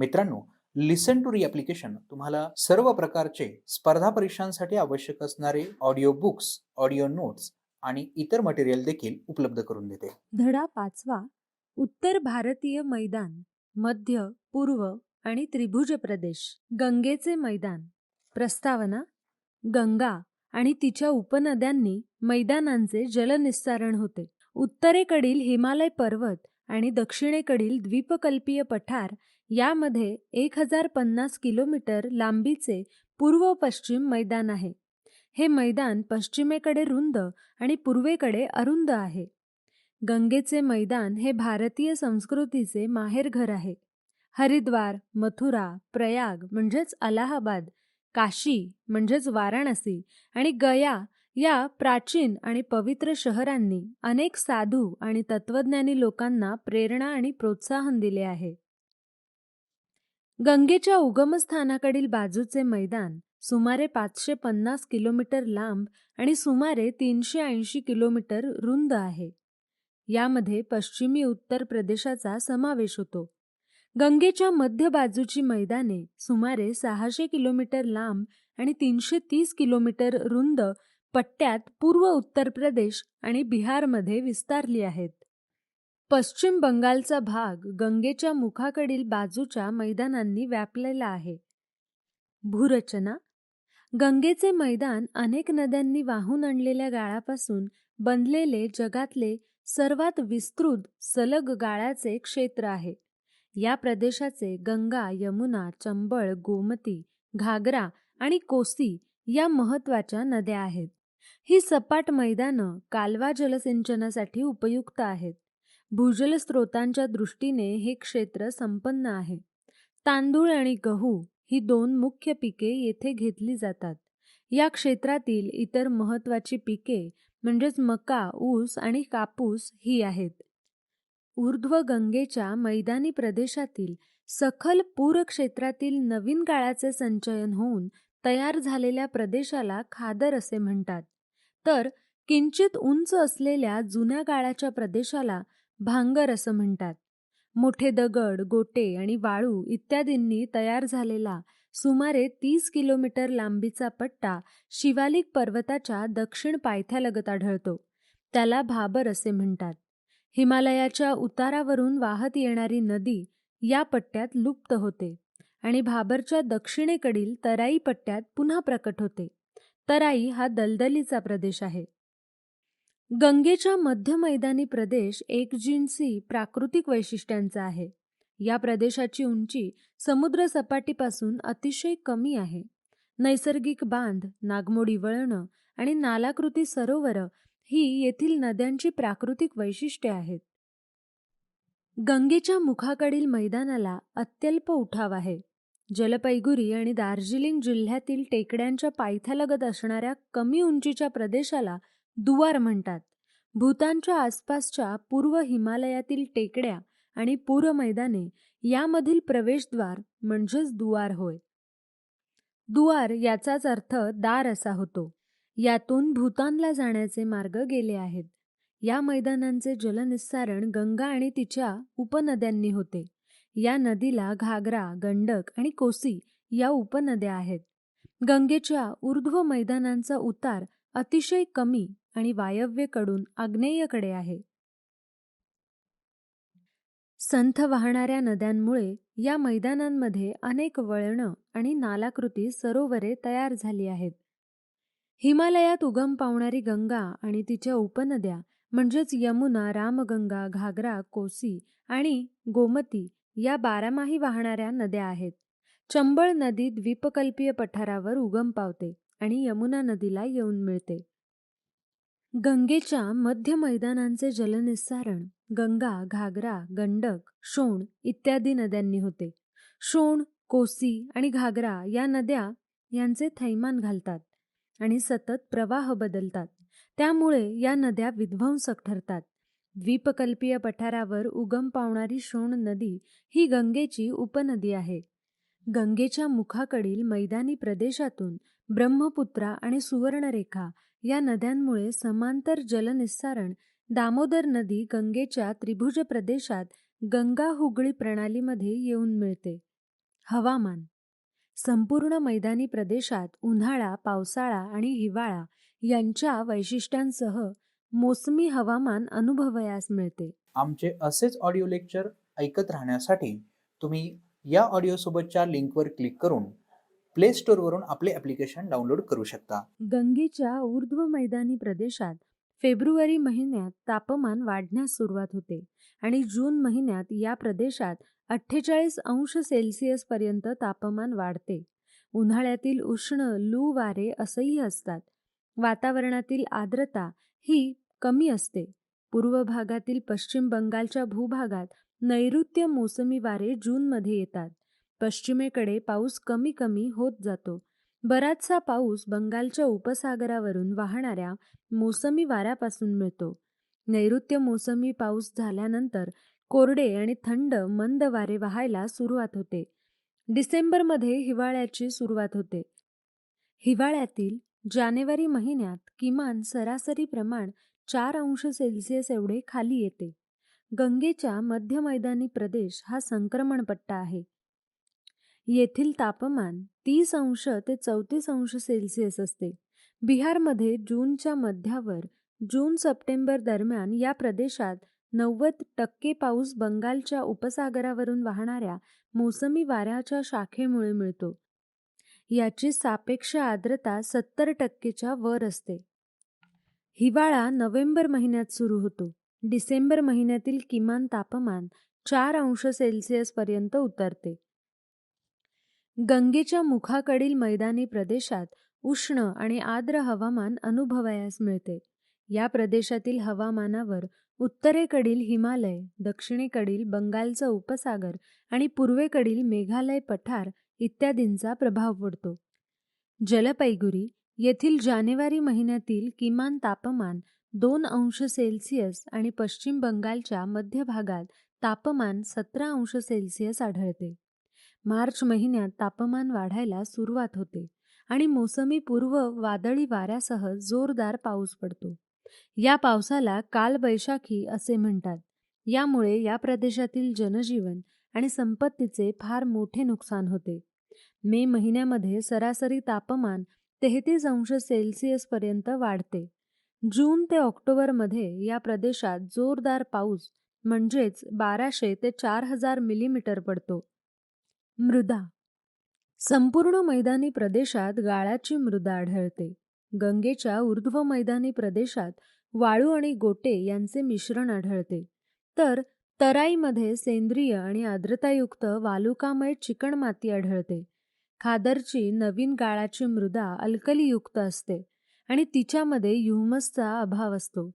मित्रांनो, लिसन टू री ॲप्लिकेशन तुम्हाला सर्व प्रकारचे स्पर्धा परीक्षांसाठी आवश्यक असणारे ऑडिओ बुक्स, ऑडिओ नोट्स आणि इतर मटेरियल देखील उपलब्ध करून देते. धडा 5वा. उत्तर भारतीय मैदान, मध्य, पूर्व आणि त्रिभुज प्रदेश. गंगेचे मैदान. प्रस्तावना. गंगा आणि तिच्या उपनद्यांनी मैदानांचे जलनिस्सारण होते. उत्तरेकडील हिमालय पर्वत आणि दक्षिणेकडील द्वीपकल्पीय पठार यामध्ये 1050 किलोमीटर लांबीचे पूर्व पश्चिम मैदान आहे. हे मैदान पश्चिमेकडे रुंद आणि पूर्वेकडे अरुंद आहे. गंगेचे मैदान हे भारतीय संस्कृतीचे माहेरघर आहे. हरिद्वार, मथुरा, प्रयाग म्हणजेच अलाहाबाद, काशी म्हणजेच वाराणसी आणि गया या प्राचीन आणि पवित्र शहरांनी अनेक साधू आणि तत्वज्ञानी लोकांना प्रेरणा आणि प्रोत्साहन दिले आहे. गंगेच्या उगमस्थानाकडील बाजूचे मैदान सुमारे 550 किलोमीटर लांब आणि सुमारे 380 किलोमीटर रुंद आहे. यामध्ये पश्चिमी उत्तर प्रदेशाचा समावेश होतो. गंगेच्या मध्य बाजूची मैदाने सुमारे 600 किलोमीटर लांब आणि 330 किलोमीटर रुंद पट्ट्यात पूर्व उत्तर प्रदेश आणि बिहारमध्ये विस्तारली आहेत. पश्चिम बंगालचा भाग गंगेच्या मुखाकडील बाजूच्या मैदानांनी व्यापलेला आहे. भूरचना. गंगेचे मैदान अनेक नद्यांनी वाहून आणलेल्या गाळापासून बनलेले जगातले सर्वात विस्तृत सलग गाळाचे क्षेत्र आहे. या प्रदेशाचे गंगा, यमुना, चंबळ, गोमती, घागरा आणि कोसी या महत्त्वाच्या नद्या आहेत. ही सपाट मैदानं कालवा जलसिंचनासाठी उपयुक्त आहेत. भूजल स्रोतांच्या दृष्टीने हे क्षेत्र संपन्न आहे. तांदूळ आणि गहू ही 2 मुख्य पिके येथे घेतली जातात. या क्षेत्रातील इतर महत्त्वाची पिके म्हणजेच मका, ऊस आणि कापूस ही आहेत. ऊर्ध्व गंगेच्या मैदानी प्रदेशातील सखल पूर क्षेत्रातील नवीन गाळाचे संचयन होऊन तयार झालेल्या प्रदेशाला खादर असे म्हणतात. तर किंचित उंच असलेल्या जुन्या गाळाच्या प्रदेशाला भांगर असं म्हणतात. मोठे दगड, गोटे आणि वाळू इत्यादींनी तयार झालेला सुमारे 30 किलोमीटर लांबीचा पट्टा शिवालिक पर्वताच्या दक्षिण पायथ्यालगत आढळतो. त्याला भाबर असे म्हणतात. हिमालयाच्या उतारावरून वाहत येणारी नदी या पट्ट्यात लुप्त होते आणि भाबरच्या दक्षिणेकडील तराई पट्ट्यात पुन्हा प्रकट होते. तराई हा दलदलीचा प्रदेश आहे. गंगेच्या मध्य मैदानी प्रदेश एकजिन्सी प्राकृतिक वैशिष्ट्यांचा आहे. या प्रदेशाची उंची समुद्र सपाटीपासून अतिशय कमी आहे. नैसर्गिक बांध, नागमोडी वळणं आणि नालाकृती सरोवरं ही येथील नद्यांची प्राकृतिक वैशिष्ट्ये आहेत. गंगेच्या मुखाकडील मैदानाला अत्यल्प उठाव आहे. जलपैगुरी आणि दार्जिलिंग जिल्ह्यातील टेकड्यांच्या पायथ्यालगत असणाऱ्या कमी उंचीच्या प्रदेशाला दुआर म्हणतात. भूतानच्या आसपासच्या पूर्व हिमालयातील टेकड्या आणि पूर मैदाने यामधील प्रवेशद्वार म्हणजेच दुआर होय. दुआर याचाच अर्थ दार असा होतो. यातून भूतानला जाण्याचे मार्ग गेले आहेत. या मैदानांचे जलनिस्सारण गंगा आणि तिच्या उपनद्यांनी होते. या नदीला घागरा, गंडक आणि कोसी या उपनद्या आहेत. गंगेच्या ऊर्ध्व मैदानांचा उतार अतिशय कमी आणि वायव्येकडून आग्नेयेकडे आहे. संथ वाहणाऱ्या नद्यांमुळे या मैदानांमध्ये अनेक वळणं आणि नालाकृती सरोवरे तयार झाली आहेत. हिमालयात उगम पावणारी गंगा आणि तिच्या उपनद्या म्हणजेच यमुना, रामगंगा, घागरा, कोसी आणि गोमती या बारामाही वाहणाऱ्या नद्या आहेत. चंबळ नदी द्वीपकल्पीय पठारावर उगम पावते आणि यमुना नदीला येऊन मिळते. गंगेच्या मध्य मैदानांचे जलनिस्सारण गंगा, घागरा, गंडक, शोण इत्यादी नद्यांनी होते. शोण, कोसी आणि घागरा या नद्या यांचे थैमान घालतात आणि सतत प्रवाह बदलतात. त्यामुळे या नद्या विध्वंसक ठरतात. द्वीपकल्पीय पठारावर उगम पावणारी शोण नदी ही गंगेची उपनदी आहे. गंगेच्या मुखाकडील मैदानी प्रदेशातून ब्रह्मपुत्रा आणि सुवर्णरेखा या नद्यांमुळे समांतर जलनिस्सारण दामोदर नदी गंगेच्या त्रिभुज प्रदेशात गंगा हुगळी प्रणालीमध्ये येऊन मिळते. हवामान. संपूर्ण मैदानी प्रदेशात उन्हाळा, पावसाळा आणि हिवाळा यांच्या वैशिष्ट्यांसह मोसमी हवामान अनुभवयास मिळते. आमचे असेच ऑडिओ लेक्चर ऐकत राहण्यासाठी तुम्ही या ऑडिओसोबतच्या लिंकवर क्लिक करून प्ले स्टोअरवरून आपले ॲप्लिकेशन डाउनलोड करू शकता. गंगेच्या ऊर्ध्व मैदानी प्रदेशात फेब्रुवारी महिन्यात तापमान वाढण्यास सुरुवात होते आणि जून महिन्यात या प्रदेशात 48 अंश सेल्सिअस पर्यंत तापमान वाढते. उन्हाळ्यातील उष्ण लू वारे असह्य असतात. वातावरणातील आर्द्रता ही कमी असते. पूर्व भागातील पश्चिम बंगालच्या भूभागात नैऋत्य मोसमी वारे जूनमध्ये येतात. पश्चिमेकडे पाऊस कमी कमी होत जातो. बराचसा पाऊस बंगालच्या उपसागरावरून वाहणाऱ्या मोसमी वाऱ्यापासून मिळतो. नैऋत्य मोसमी पाऊस झाल्यानंतर कोरडे आणि थंड मंद वारे वाहायला सुरुवात होते. डिसेंबरमध्ये हिवाळ्याची सुरुवात होते. हिवाळ्यातील जानेवारी महिन्यात किमान सरासरी प्रमाण 4 अंश सेल्सिअस एवढे खाली येते. गंगेच्या मध्य मैदानी प्रदेश हा संक्रमण पट्टा आहे. येथील तापमान 30 अंश ते 34 अंश सेल्सिअस असते. बिहारमध्ये जूनच्या मध्यावर जून-सप्टेंबर दरम्यान या प्रदेशात 90% पाऊस बंगालच्या उपसागरावरून वाहणाऱ्या मोसमी वाऱ्याच्या शाखेमुळे मिळतो. याची सापेक्ष आर्द्रता 70%च्या वर असते. हिवाळा नोव्हेंबर महिन्यात सुरू होतो. डिसेंबर महिन्यातील किमान तापमान 4 अंश सेल्सिअस पर्यंत उतरते. गंगेच्या मुखाकडील मैदानी प्रदेशात उष्ण आणि आर्द्र हवामान अनुभवयास मिळते. या प्रदेशातील हवामानावर उत्तरेकडील हिमालय, दक्षिणेकडील बंगालचा उपसागर आणि पूर्वेकडील मेघालय पठार इत्यादींचा प्रभाव पडतो. जलपैगुरी येथील जानेवारी महिन्यातील किमान तापमान 2 अंश सेल्सिअस आणि पश्चिम बंगालच्या मध्य भागात तापमान 17 अंश सेल्सिअस आढळते. मार्च महिन्यात तापमान वाढायला सुरुवात होते आणि मोसमी पूर्व वादळी वाऱ्यासह जोरदार पाऊस पडतो. या पावसाला कालबैशाखी असे म्हणतात. यामुळे या प्रदेशातील जनजीवन आणि संपत्तीचे फार मोठे नुकसान होते. मे महिन्यामध्ये सरासरी तापमान 33 अंश सेल्सिअस पर्यंत वाढते. जून ते ऑक्टोबरमध्ये या प्रदेशात जोरदार पाऊस म्हणजेच 1200 ते 4000 मिलीमीटर पडतो. मृदा. संपूर्ण मैदानी प्रदेशात गाळाची मृदा आढळते. गंगेच्या ऊर्ध्व मैदानी प्रदेशात वाळू आणि गोटे यांचे मिश्रण आढळते. तर तराईमध्ये सेंद्रिय आणि आर्द्रतायुक्त वालुकामय चिकणमाती आढळते. खादरची नवीन गाळाची मृदा अल्कलीयुक्त असते आणि तिच्यामध्ये ह्युमसचा अभाव असतो.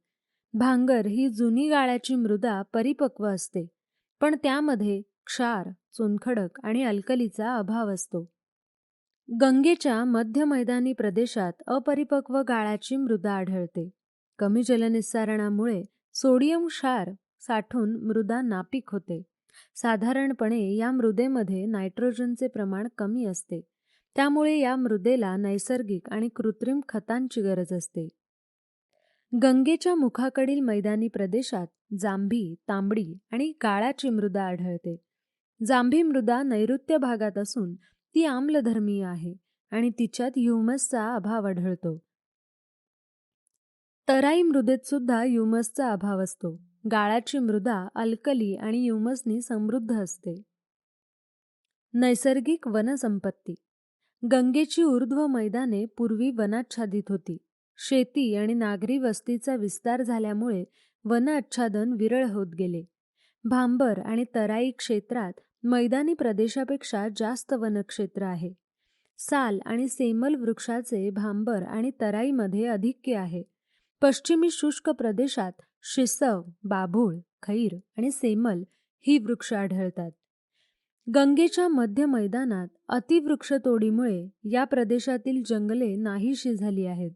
भांगर ही जुनी गाळाची मृदा परिपक्व असते, पण त्यामध्ये क्षार, चुनखडक आणि अल्कलीचा अभाव असतो. गंगेच्या मध्य मैदानी प्रदेशात अपरिपक्व गाळाची मृदा आढळते. कमी जलनिस्सारणामुळे सोडियम क्षार साठून मृदा नापीक होते. साधारणपणे या मृदेमध्ये नायट्रोजनचे प्रमाण कमी असते. त्यामुळे या मृदेला नैसर्गिक आणि कृत्रिम खतांची गरज असते. गंगेच्या मुखाकडील मैदानी प्रदेशात जांभी, तांबडी आणि गाळाची मृदा आढळते. जांभी मृदा नैऋत्य भागात असून ती आम्लधर्मीय आहे आणि तिच्यात ह्युमसचा अभाव आढळतो. तराई मृदेत सुद्धा ह्युमसचा अभाव असतो. गाळाची मृदा अल्कली आणि ह्युमसनी समृद्ध असते. नैसर्गिक वनसंपत्ती. गंगेची ऊर्ध्व मैदाने पूर्वी वनाच्छादित होती. शेती आणि नागरी वस्तीचा विस्तार झाल्यामुळे वनआच्छादन विरळ होत गेले. भांबर आणि तराई क्षेत्रात मैदानी प्रदेशापेक्षा जास्त वनक्षेत्र आहे. साल आणि सेमल वृक्षाचे भांबर आणि तराईमध्ये अधिक्य आहे. पश्चिमी शुष्क प्रदेशात शिसव, बाभूळ, खैर आणि सेमल ही वृक्ष आढळतात. गंगेच्या मध्य मैदानात अतिवृक्षतोडीमुळे या प्रदेशातील जंगले नाहीशी झाली आहेत.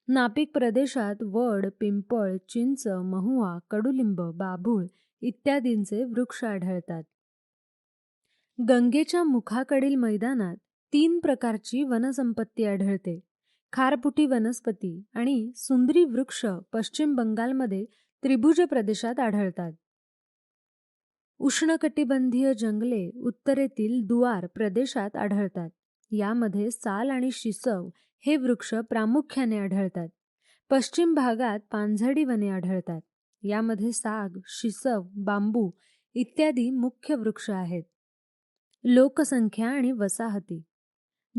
नापीक प्रदेशात वड, पिंपळ, चिंच, महुआ, कडुलिंब, बाभूळ इत्यादींचे वृक्ष आढळतात. गंगेच्या मुखाकडील मैदानात 3 प्रकारची वनसंपत्ती आढळते. खारफुटी वनस्पती आणि सुंदरी वृक्ष पश्चिम बंगालमध्ये त्रिभुज प्रदेशात आढळतात. उष्णकटिबंधीय जंगले उत्तरेतील दुआर प्रदेशात आढळतात. यामध्ये साल आणि शिसव हे वृक्ष प्रामुख्याने आढळतात. पश्चिम भागात पानझडी वने आढळतात. यामध्ये साग, शिसव, बांबू इत्यादी मुख्य वृक्ष आहेत. लोकसंख्या आणि वसाहती.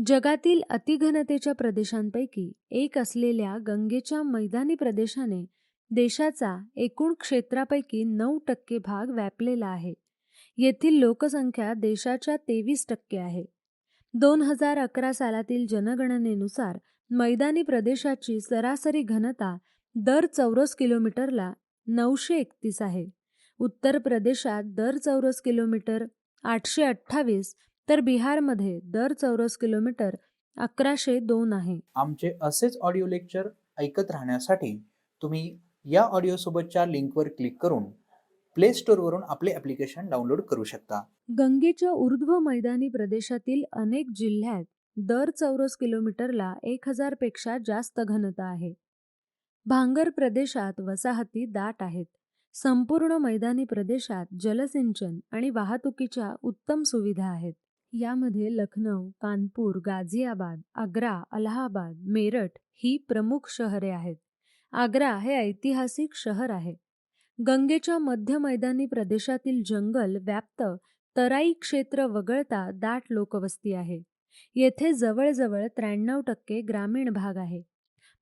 जगातील अतिघनतेच्या प्रदेशांपैकी एक असलेल्या गंगेच्या मैदानी प्रदेशाने देशाचा एकूण क्षेत्रापैकी 9% भाग व्यापलेला आहे. येथील लोकसंख्या देशाच्या 23% आहे. 2011 सालातील जनगणनेनुसार मैदानी प्रदेशाची सरासरी घनता दर चौरस किलोमीटरला 931 आहे. उत्तर प्रदेशात दर चौरस किलोमीटर 828 तर बिहारमध्ये दर चौरस किलोमीटर 1102 आहे. आमचे असेच ऑडिओ लेक्चर ऐकत राहण्यासाठी तुम्ही या ऑडिओसोबतच्या लिंकवर क्लिक करून प्ले स्टोअरवरून आपले ॲप्लिकेशन डाउनलोड करू शकता. गंगेच्या ऊर्ध्व मैदानी प्रदेशातील अनेक जिल्ह्यात दर चौरस किलोमीटरला 1000 पेक्षा जास्त घनता आहे. भांगर प्रदेशात वसाहती दाट आहेत. संपूर्ण मैदानी प्रदेशात जलसिंचन आणि वाहतुकीच्या उत्तम सुविधा आहेत. यामध्ये लखनौ, कानपूर, गाझियाबाद, आग्रा, अलाहाबाद, मेरठ ही प्रमुख शहरे आहेत. आग्रा हे ऐतिहासिक शहर आहे. गंगेच्या मध्य मैदानी प्रदेशातील जंगल व्याप्त तराई क्षेत्र वगळता दाट लोकवस्ती आहे. येथे जवळजवळ 93% ग्रामीण भाग आहे.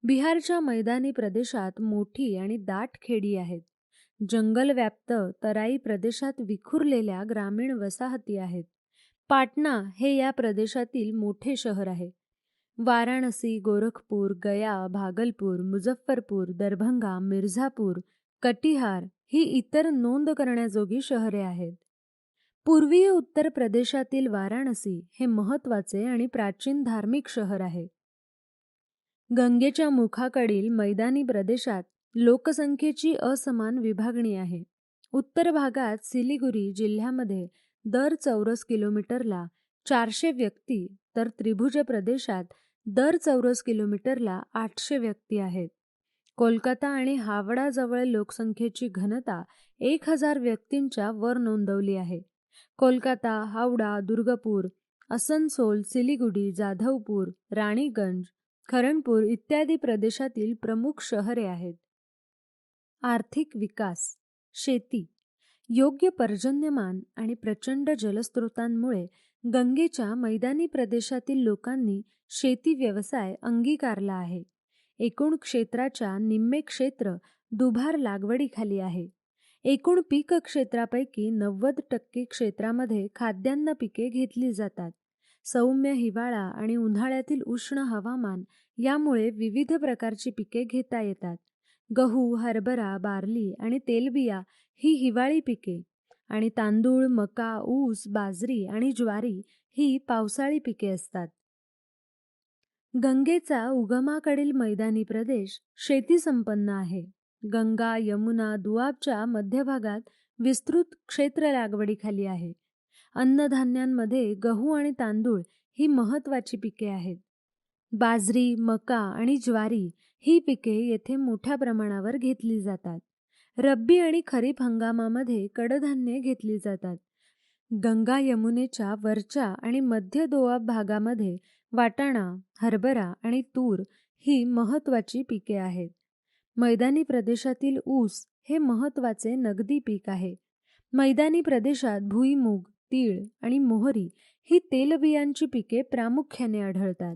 बिहारच्या मैदानी प्रदेशात मोठी आणि दाट खेडी आहेत. जंगल व्याप्त तराई प्रदेशात विखुरलेल्या ग्रामीण वसाहती आहेत. पाटणा हे या प्रदेशातील मोठे शहर आहे. वाराणसी, गोरखपूर, गया, भागलपूर, मुझफ्फरपूर, दरभंगा, मिर्झापूर, कटिहार ही इतर नोंद करण्याजोगी शहरे आहेत. पूर्वीय उत्तर प्रदेशातील वाराणसी हे महत्त्वाचे आणि प्राचीन धार्मिक शहर आहे. गंगेच्या मुखाकडील मैदानी प्रदेशात लोकसंख्येची असमान विभागणी आहे. उत्तर भागात सिलिगुरी जिल्ह्यामध्ये दर चौरस किलोमीटरला 400 व्यक्ती तर त्रिभुज प्रदेशात दर चौरस किलोमीटरला 800 व्यक्ती आहेत. कोलकाता आणि हावडाजवळ लोकसंख्येची घनता 1000 व्यक्तींच्या वर नोंदवली आहे. कोलकाता, हावडा, दुर्गपूर, असनसोल, सिलिगुडी, जाधवपूर, राणीगंज, खरणपूर इत्यादी प्रदेशातील प्रमुख शहरे आहेत. आर्थिक विकास. शेती. योग्य पर्जन्यमान आणि प्रचंड जलस्रोतांमुळे गंगेच्या मैदानी प्रदेशातील लोकांनी शेती व्यवसाय अंगीकारला आहे. एकूण क्षेत्राच्या निम्मे क्षेत्र दुभार लागवडीखाली आहे. एकूण पीक क्षेत्रापैकी 90% क्षेत्रामध्ये खाद्यान्न पिके घेतली जातात. सौम्य हिवाळा आणि उन्हाळ्यातील उष्ण हवामान यामुळे विविध प्रकारची पिके घेता येतात. गहू, हरभरा, बार्ली आणि तेलबिया ही हिवाळी पिके आणि तांदूळ, मका, ऊस, बाजरी आणि ज्वारी ही पावसाळी पिके असतात. गंगेचा उगमाकडील मैदानी प्रदेश शेतीसंपन्न आहे. गंगा, यमुना, दुआबच्या मध्यभागात विस्तृत क्षेत्र लागवडीखाली आहे. अन्नधान्यांमध्ये गहू आणि तांदूळ ही महत्त्वाची पिके आहेत. बाजरी, मका आणि ज्वारी ही पिके येथे मोठ्या प्रमाणावर घेतली जातात. रब्बी आणि खरीप हंगामामध्ये कडधान्ये घेतली जातात. गंगा यमुनेच्या वरच्या आणि मध्य दोआब भागामध्ये वाटाणा, हरभरा आणि तूर ही महत्त्वाची पिके आहेत. मैदानी प्रदेशातील ऊस हे महत्त्वाचे नगदी पीक आहे. मैदानी प्रदेशात भुईमूग, तीळ आणि मोहरी ही तेलबियांची पिके प्रामुख्याने आढळतात.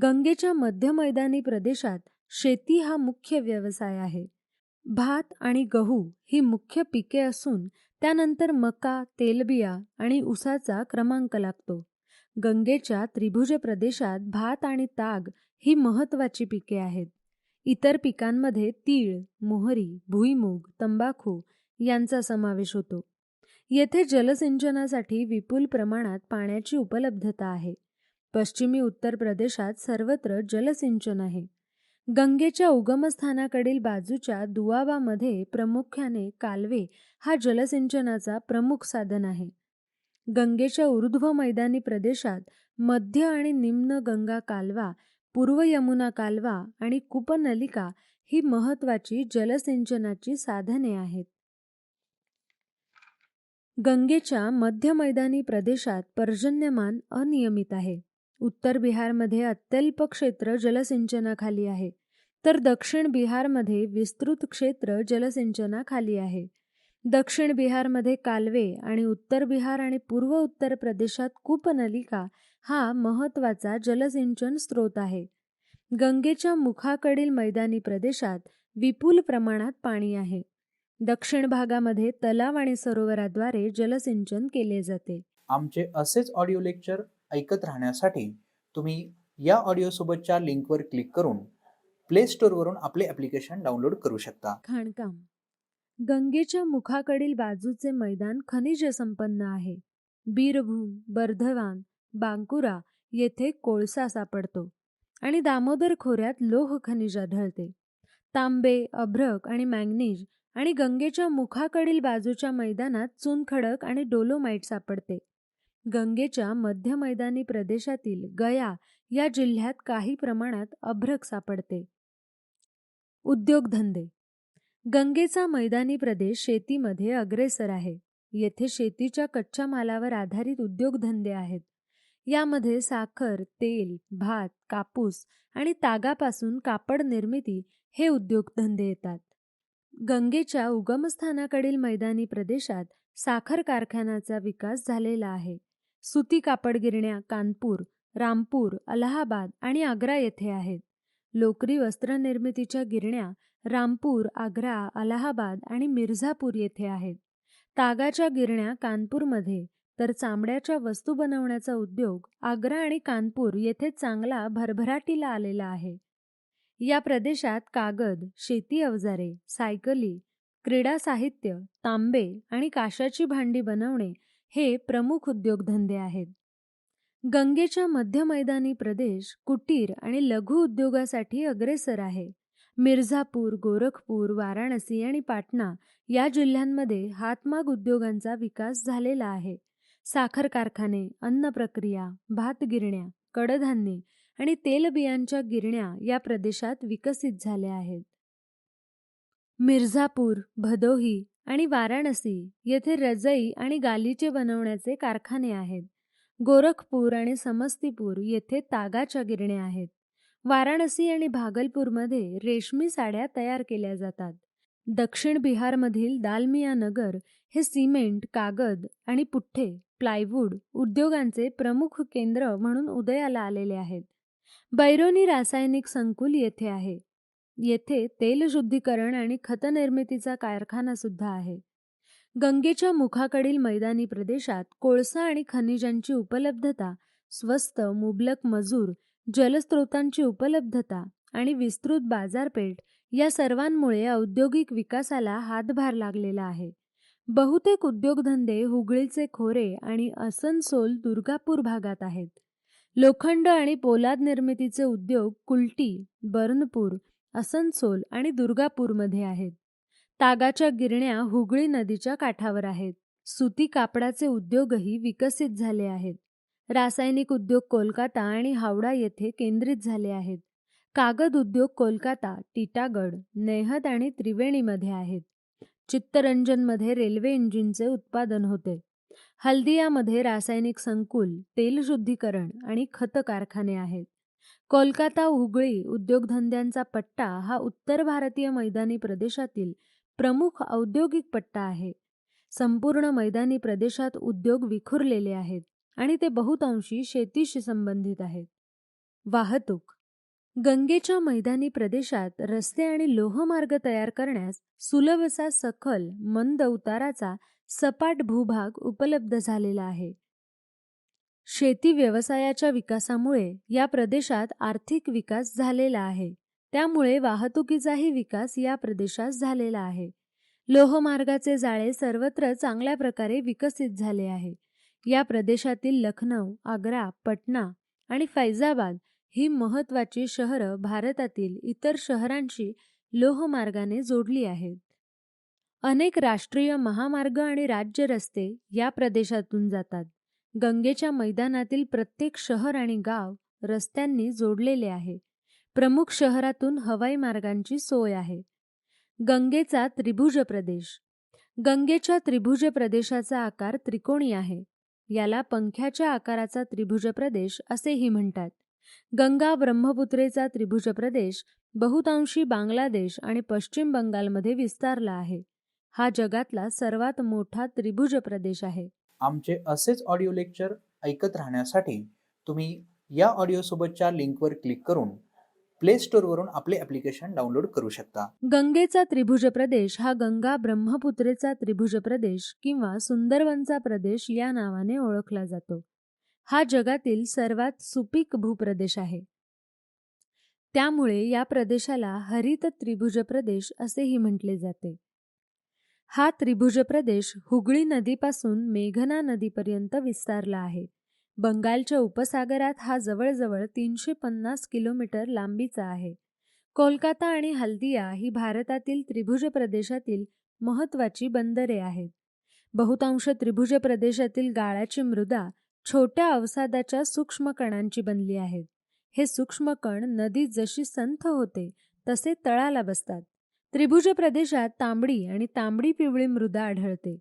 गंगेच्या मध्य मैदानी प्रदेशात शेती हा मुख्य व्यवसाय आहे. भात आणि गहू ही मुख्य पिके असून त्यानंतर मका, तेलबिया आणि ऊसाचा क्रमांक लागतो. गंगेच्या त्रिभुज प्रदेशात भात आणि ताग ही महत्त्वाची पिके आहेत. इतर पिकांमध्ये तीळ, मोहरी, भुईमूग, तंबाखू यांचा समावेश होतो. येथे जलसिंचनासाठी विपुल प्रमाणात पाण्याची उपलब्धता आहे. पश्चिमी उत्तर प्रदेशात सर्वत्र जलसिंचन आहे. गंगेच्या उगमस्थानाकडील बाजूच्या दुआबामध्ये प्रामुख्याने कालवे हा जलसिंचनाचा प्रमुख साधन आहे. गंगेच्या ऊर्ध्व मैदानी प्रदेशात मध्य आणि निम्न गंगा कालवा, पूर्व यमुना कालवा आणि कूपनलिका ही महत्त्वाची जलसिंचनाची साधने आहेत. गंगेच्या मध्य मैदानी प्रदेशात पर्जन्यमान अनियमित आहे. उत्तर बिहारमध्ये अत्यल्प क्षेत्र जलसिंचनाखाली आहे, तर दक्षिण बिहारमध्ये विस्तृत क्षेत्र जलसिंचनाखाली आहे. दक्षिण बिहारमध्ये कालवे आणि उत्तर बिहार आणि पूर्व उत्तर प्रदेशात कूपनलिका हा महत्त्वाचा जलसिंचन स्रोत आहे. गंगेच्या मुखाकडील मैदानी प्रदेशात विपुल प्रमाणात पाणी आहे. दक्षिण भागामध्ये तलाव आणि सरोवराद्वारे जलसिंचन केले जाते. आमचे असेच ऑडिओ लेक्चर ऐकत राहण्यासाठी तुम्ही या ऑडिओसोबतच्या लिंकवर क्लिक करून प्ले स्टोअरवरून आपले ॲप्लिकेशन डाउनलोड करू शकता. खाणकाम. गंगेच्या मुखाकडील बाजूचे मैदान खनिज संपन्न आहे. बीरभूम, बर्धवान, बांकुरा येथे कोळसा सापडतो आणि दामोदर खोऱ्यात लोह खनिज आढळते. तांबे, अभ्रक आणि मॅंगनीज आणि गंगेच्या मुखाकडील बाजूच्या मैदानात चुनखडक आणि डोलोमाइट सापडते. गंगेच्या मध्य मैदानी प्रदेशातील गया या जिल्ह्यात काही प्रमाणात अभ्रक सापडते. उद्योगधंदे. गंगेचा मैदानी प्रदेश शेतीमध्ये अग्रेसर आहे. येथे शेतीच्या कच्च्या मालावर आधारित उद्योगधंदे आहेत. यामध्ये साखर, तेल, भात, कापूस आणि तागापासून कापड निर्मिती हे उद्योगधंदे येतात. गंगेच्या उगमस्थानाकडील मैदानी प्रदेशात साखर कारखान्याचा विकास झालेला आहे. सुती कापड गिरण्या कानपूर, रामपूर, अलाहाबाद आणि आग्रा येथे आहेत. लोकरी वस्त्रनिर्मितीच्या गिरण्या रामपूर, आग्रा, अलाहाबाद आणि मिर्झापूर येथे आहेत. तागाच्या गिरण्या कानपूरमध्ये, तर चामड्याच्या वस्तू बनवण्याचा उद्योग आग्रा आणि कानपूर येथे चांगला भरभराटीला आलेला आहे. या प्रदेशात कागद, शेती अवजारे, सायकली, क्रीडा साहित्य, तांबे आणि काशाची भांडी बनवणे हे प्रमुख उद्योगधंदे आहेत. गंगेच्या मध्य मैदानी प्रदेश कुटीर आणि लघु उद्योगासाठी अग्रेसर आहे. मिर्झापूर, गोरखपूर, वाराणसी आणि पाटणा या जिल्ह्यांमध्ये हातमाग उद्योगांचा विकास झालेला आहे. साखर कारखाने, अन्न प्रक्रिया, भात गिरण्या, कडधान्ये आणि तेलबियांच्या गिरण्या या प्रदेशात विकसित झाल्या आहेत. मिर्झापूर, भदोही आणि वाराणसी येथे रजई आणि गालिचे बनवण्याचे कारखाने आहेत. गोरखपूर आणि समस्तीपूर येथे तागाच्या गिरण्या आहेत. वाराणसी आणि भागलपूरमध्ये रेशमी साड्या तयार केल्या जातात. दक्षिण बिहारमधील दालमिया नगर हे सिमेंट, कागद आणि पुठ्ठे, प्लायवूड उद्योगांचे प्रमुख केंद्र म्हणून उदयाला आलेले आहेत. बैरोनी रासायनिक संकुल येथे आहे. येथे तेल शुद्धीकरण आणि खत निर्मितीचा कारखाना सुद्धा आहे. गंगेच्या मुखाकडील मैदानी प्रदेशात कोळसा आणि खनिजांची उपलब्धता, स्वस्त मुबलक मजूर, जलस्रोतांची उपलब्धता आणि विस्तृत बाजारपेठ या सर्वांमुळे औद्योगिक विकासाला हातभार लागलेला आहे. बहुतेक उद्योगधंदे हुगळीचे खोरे आणि असनसोल, दुर्गापूर भागात आहेत. लोखंड आणि पोलाद निर्मितीचे उद्योग कुल्टी, बर्नपूर, असनसोल आणि दुर्गापूरमध्ये आहेत. तागाच्या गिरण्या हुगळी नदीच्या काठावर आहेत. सुती कापडाचे उद्योगही विकसित झाले आहेत. रासायनिक उद्योग कोलकाता आणि हावडा येथे केंद्रित झाले आहेत. कागद उद्योग कोलकाता, टीटागड, नेहद आणि त्रिवेणीमध्ये आहेत. चित्तरंजनमध्ये रेल्वे इंजिनचे उत्पादन होते. हल्दियामध्ये रासायनिक संकुल, तेल शुद्धीकरण आणि खत कारखाने आहेत. कोलकाता हुगळी उद्योगधंद्यांचा पट्टा हा उत्तर भारतीय मैदानी प्रदेशातील प्रमुख औद्योगिक पट्टा आहे. संपूर्ण मैदानी प्रदेशात उद्योग विखुरलेले आहेत आणि ते बहुतांशी शेतीशी संबंधित आहेत. वाहतूक. गंगेच्या मैदानी प्रदेशात रस्ते आणि लोहमार्ग तयार करण्यास सुलभ असा सखल, मंद उताराचा सपाट भूभाग उपलब्ध झालेला आहे. शेती व्यवसायाच्या विकासामुळे या प्रदेशात आर्थिक विकास झालेला आहे. त्यामुळे वाहतुकीचाही विकास या प्रदेशात झालेला आहे. लोहमार्गाचे जाळे सर्वत्र चांगल्या प्रकारे विकसित झाले आहे. या प्रदेशातील लखनौ, आग्रा, पटना आणि फैजाबाद ही महत्त्वाची शहरं भारतातील इतर शहरांशी लोहमार्गाने जोडली आहेत. अनेक राष्ट्रीय महामार्ग आणि राज्य रस्ते या प्रदेशातून जातात. गंगेच्या मैदानातील प्रत्येक शहर आणि गाव रस्त्यांनी जोडलेले आहे. प्रमुख शहरातून हवाई मार्गांची सोय आहे. गंगेचा त्रिभुज प्रदेश. गंगेच्या त्रिभुज प्रदेशाचा आकार त्रिकोणी आहे. याला पंख्याच्या आकाराचा त्रिभुज प्रदेश असेही म्हणतात. गंगा ब्रह्मपुत्रेचा त्रिभुज प्रदेश बहुतांशी बांगलादेश आणि पश्चिम बंगालमध्ये विस्तारला आहे. हा जगातला सर्वात मोठा त्रिभुज प्रदेश आहे. आमचे असेच ऑडिओ लेक्चर ऐकत राहण्यासाठी तुम्ही या ऑडिओसोबतच्या लिंकवर क्लिक करून प्ले स्टोअरवरून आपले ॲप्लिकेशन डाउनलोड करू शकता. गंगेचा त्रिभुज प्रदेश हा गंगा ब्रह्मपुत्रेचा त्रिभुज प्रदेश किंवा सुंदरबनचा प्रदेश या नावाने ओळखला जातो. हा जगातील सर्वात सुपीक भूप्रदेश आहे. त्यामुळे या प्रदेशाला हरित त्रिभुज प्रदेश असेही म्हटले जाते. हा त्रिभुज प्रदेश हुगळी नदीपासून मेघना नदीपर्यंत विस्तारला आहे. बंगालच्या उपसागरात हा जवळजवळ 350 किलोमीटर लांबीचा आहे. कोलकाता आणि हल्दिया ही भारतातील त्रिभुज प्रदेशातील महत्त्वाची बंदरे आहेत. बहुतांश त्रिभुज प्रदेशातील गाळाची मृदा छोट्या अवसादाच्या सूक्ष्म कणांची बनली आहेत. हे सूक्ष्म कण नदी जशी संथ होते तसे तळाला बसतात. त्रिभुज प्रदेशात तांबडी आणि तांबडी पिवळी मृदा आढळते.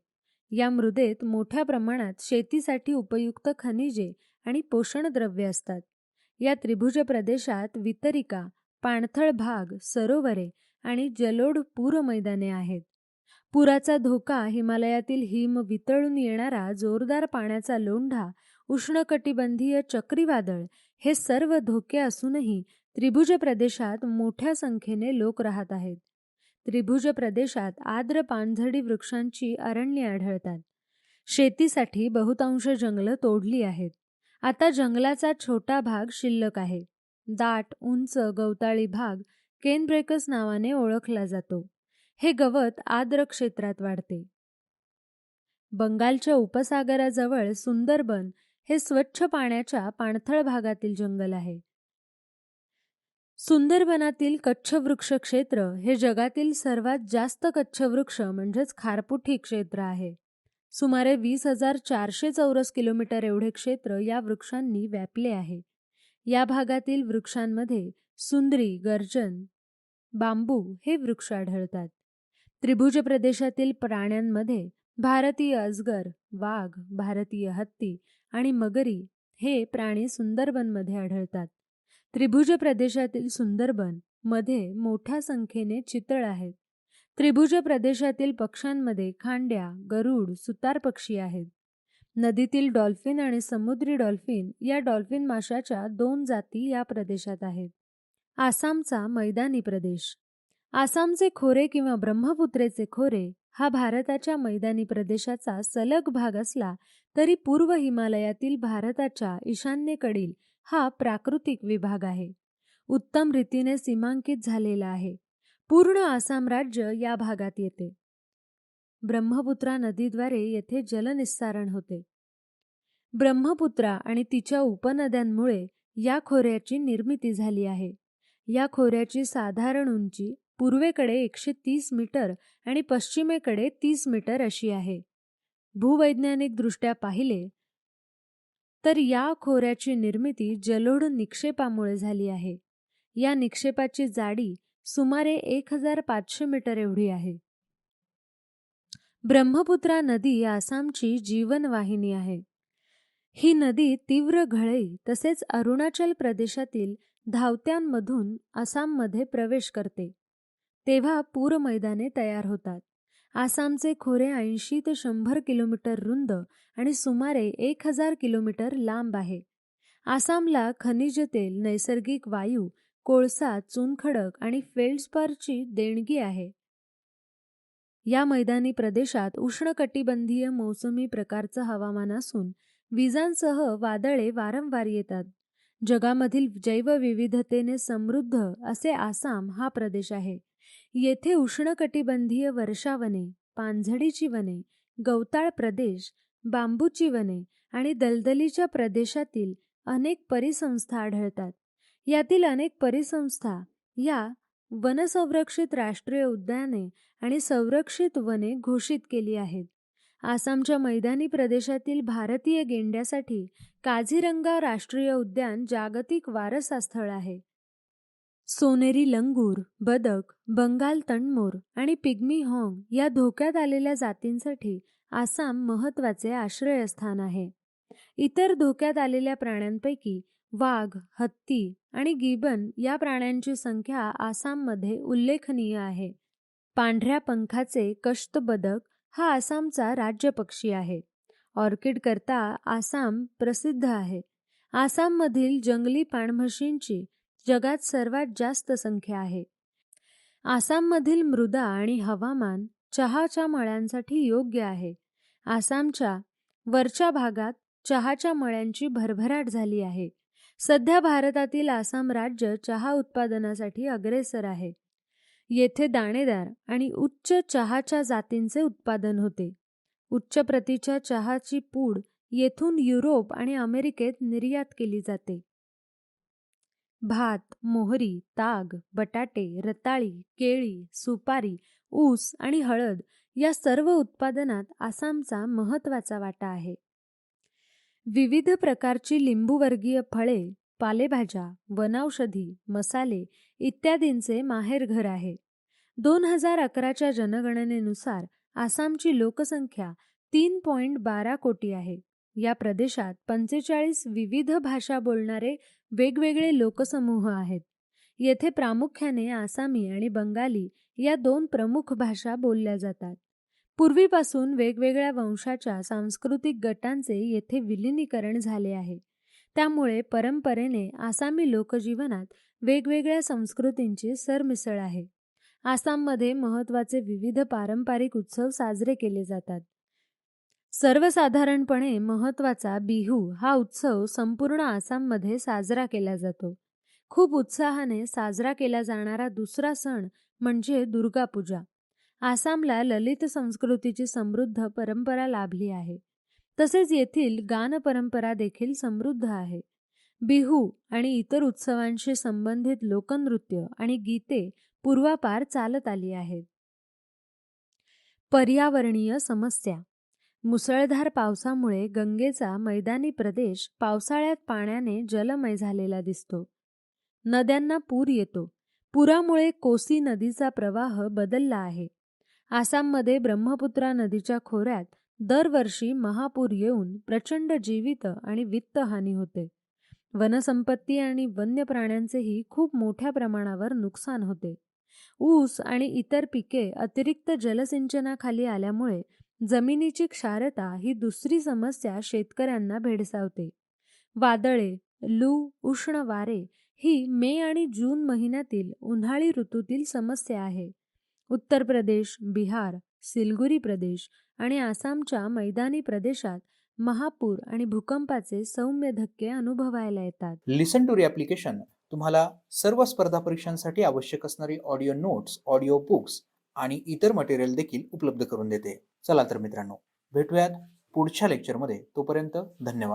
या मृदेत मोठ्या प्रमाणात शेतीसाठी उपयुक्त खनिजे आणि पोषण द्रव्ये असतात. या त्रिभुज प्रदेशात वितरिका, पाणथळ भाग, सरोवरे आणि जलोढ पूर मैदाने आहेत. पुराचा धोका, हिमालयातील हिम वितळून येणारा जोरदार पाण्याचा लोंढा, उष्णकटिबंधीय चक्रीवादळ हे सर्व धोके असूनही त्रिभुज प्रदेशात मोठ्या संख्येने लोक राहत आहेत. त्रिभुज प्रदेशात आर्द्र पानझडी वृक्षांची अरण्ये आढळतात. शेतीसाठी बहुतांश जंगलं तोडली आहेत. आता जंगलाचा छोटा भाग शिल्लक आहे. दाट, उंच, गवताळी भाग केनब्रेकस नावाने ओळखला जातो. हे गवत आर्द्र क्षेत्रात वाढते. बंगालच्या उपसागराजवळ सुंदरबन हे स्वच्छ पाण्याच्या पाणथळ भागातील जंगल आहे. सुंदरबनातील कच्छवृक्ष क्षेत्र हे जगातील सर्वात जास्त कच्छवृक्ष म्हणजेच खारपुठी क्षेत्र आहे. सुमारे 20,400 चौरस किलोमीटर एवढे क्षेत्र या वृक्षांनी व्यापले आहे. या भागातील वृक्षांमध्ये सुंदरी, गर्जन, बांबू हे वृक्ष आढळतात. त्रिभुज प्रदेशातील प्राण्यांमध्ये भारतीय अजगर, वाघ, भारतीय हत्ती आणि मगरी हे प्राणी सुंदरबनमध्ये आढळतात. त्रिभुज प्रदेशातील सुंदरबन मध्ये मोठ्या संख्येने चितळ आहेत. त्रिभुज प्रदेशातील पक्ष्यांमध्ये खांड्या, गरुड, सुतार पक्षी आहेत. नदीतील डॉल्फिन आणि समुद्री डॉल्फिन या डॉल्फिन माशाच्या 2 जाती या प्रदेशात आहेत. आसामचा मैदानी प्रदेश. आसामचे खोरे किंवा ब्रह्मपुत्रेचे खोरे हा भारताच्या मैदानी प्रदेशाचा सलग भाग असला तरी पूर्व हिमालयातील भारताच्या ईशान्येकडील हा प्राकृतिक विभाग आहे. उत्तम रीतीने सीमांकित झालेला आहे. पूर्ण आसाम राज्य या भागात येते. ब्रह्मपुत्रा नदीद्वारे येथे जलनिस्सारण होते. ब्रह्मपुत्रा आणि तिच्या उपनद्यांमुळे या खोऱ्याची निर्मिती झाली आहे. या खोऱ्याची साधारण उंची पूर्वेकडे 130 मीटर आणि पश्चिमेकडे 30 मीटर अशी आहे. भूवैज्ञानिकदृष्ट्या पाहिले तर या खोऱ्याची निर्मिती जलोढ निक्षेपामुळे झाली आहे. या निक्षेपाची जाडी सुमारे 1500 मीटर एवढी आहे. ब्रह्मपुत्रा नदी आसामची जीवनवाहिनी आहे. ही नदी तीव्र घळई तसेच अरुणाचल प्रदेशातील धावत्यांमधून आसाममध्ये प्रवेश करते. तेव्हा पूर मैदाने तयार होतात. आसामचे खोरे 80 ते 100 किलोमीटर रुंद आणि सुमारे 1000 किलोमीटर लांब आहे. आसामला खनिज तेल, नैसर्गिक वायू, कोळसा, चुनखडक आणि फेल्ड्स्पारची देणगी आहे. या मैदानी प्रदेशात उष्णकटिबंधीय मोसमी प्रकारचं हवामान असून विजांसह वादळे वारंवार येतात. जगामधील जैवविविधतेने समृद्ध असे आसाम हा प्रदेश आहे. येथे उष्णकटिबंधीय वर्षावने, पानझडीची वने, गवताळ प्रदेश, बांबूची वने आणि दलदलीच्या प्रदेशातील अनेक परिसंस्था आढळतात. यातील अनेक परिसंस्था या वनसंरक्षित राष्ट्रीय उद्याने आणि संरक्षित वने घोषित केली आहेत. आसामच्या मैदानी प्रदेशातील भारतीय गेंड्यासाठी काझीरंगा राष्ट्रीय उद्यान जागतिक वारसा स्थळ आहे. सोनेरी लंगूर, बदक, बंगाल तणमोर आणि पिग्मी हॉंग या धोक्यात आलेल्या जातींसाठी आसाम महत्त्वाचे आश्रयस्थान आहे. इतर धोक्यात आलेल्या प्राण्यांपैकी वाघ, हत्ती आणि गिबन या प्राण्यांची संख्या आसाममध्ये उल्लेखनीय आहे. पांढऱ्या पंखाचे कष्ट बदक हा आसामचा राज्य पक्षी आहे. ऑर्किडकरता आसाम प्रसिद्ध आहे. आसाममधील जंगली पाणम्हशींची जगात सर्वात जास्त संख्या आहे. आसाममधील मृदा आणि हवामान चहाच्या मळ्यांसाठी योग्य आहे. आसामच्या वरच्या भागात चहाच्या मळ्यांची भरभराट झाली आहे. सध्या भारतातील आसाम राज्य चहा उत्पादनासाठी अग्रेसर आहे. येथे दाणेदार आणि उच्च चहाच्या जातींचे उत्पादन होते. उच्च प्रतीच्या चहाची पूड येथून युरोप आणि अमेरिकेत निर्यात केली जाते. भात, मोहरी, ताग, बटाटे, रताळी, केळी, सुपारी, ऊस आणि हळद या सर्व उत्पादनात आसामचा महत्त्वाचा वाटा आहे. विविध प्रकारची लिंबूवर्गीय फळे, पालेभाज्या, वनौषधी, मसाले इत्यादींचे माहेरघर आहे. 2011च्या जनगणनेनुसार आसामची लोकसंख्या 3.12 कोटी आहे. या प्रदेशात 45 विविध भाषा बोलणारे वेगवेगळे लोकसमूह आहेत. येथे प्रामुख्याने आसामी आणि बंगाली या 2 प्रमुख भाषा बोलल्या जातात. पूर्वीपासून वेगवेगळ्या वंशाच्या सांस्कृतिक गटांचे येथे विलिनीकरण झाले आहे. त्यामुळे परंपरेने आसामी लोकजीवनात वेगवेगळ्या संस्कृतींची सरमिसळ आहे. आसाममध्ये महत्त्वाचे विविध पारंपरिक उत्सव साजरे केले जातात. सर्वसाधारणपणे महत्त्वाचा बिहू हा उत्सव संपूर्ण आसाममध्ये साजरा केला जातो. खूप उत्साहाने साजरा केला जाणारा दुसरा सण म्हणजे दुर्गा पूजा. आसामला ललित संस्कृतीची समृद्ध परंपरा लाभली आहे. तसेच येथील गान परंपरा देखील समृद्ध आहे. बिहू आणि इतर उत्सवांशी संबंधित लोकनृत्य आणि गीते पूर्वापार चालत आली आहेत. पर्यावरणीय समस्या. मुसळधार पावसामुळे गंगेचा मैदानी प्रदेश पावसाळ्यात पाण्याने जलमय झालेला दिसतो. नद्यांना पूर येतो. पुरामुळे कोसी नदीचा प्रवाह बदलला आहे. आसाममध्ये ब्रह्मपुत्रा नदीच्या खोऱ्यात दरवर्षी महापूर येऊन प्रचंड जीवित आणि वित्तहानी होते. वनसंपत्ती आणि वन्य प्राण्यांचेही खूप मोठ्या प्रमाणावर नुकसान होते. ऊस आणि इतर पिके अतिरिक्त जलसिंचनाखाली आल्यामुळे जमिनीची क्षारता ही दुसरी समस्या शेतकऱ्यांना भेडसावते. वादळे, लू, उष्ण वारे ही मे आणि जून महिन्यातील उन्हाळी ऋतूतील समस्या आहे. उत्तर प्रदेश, बिहार, सिलगुरी प्रदेश आणि आसामच्या मैदानी प्रदेशात महापूर आणि भूकंपाचे सौम्य धक्के अनुभवायला येतात. लिसन टू ॲप्लिकेशन तुम्हाला सर्व स्पर्धा परीक्षांसाठी आवश्यक असणारी ऑडिओ नोट्स, ऑडिओ बुक्स आणि इतर मटेरियल देखील उपलब्ध करून देते. चला तर मित्रांनो, भेटूयात पुढच्या लेक्चरमध्ये. तोपर्यंत धन्यवाद.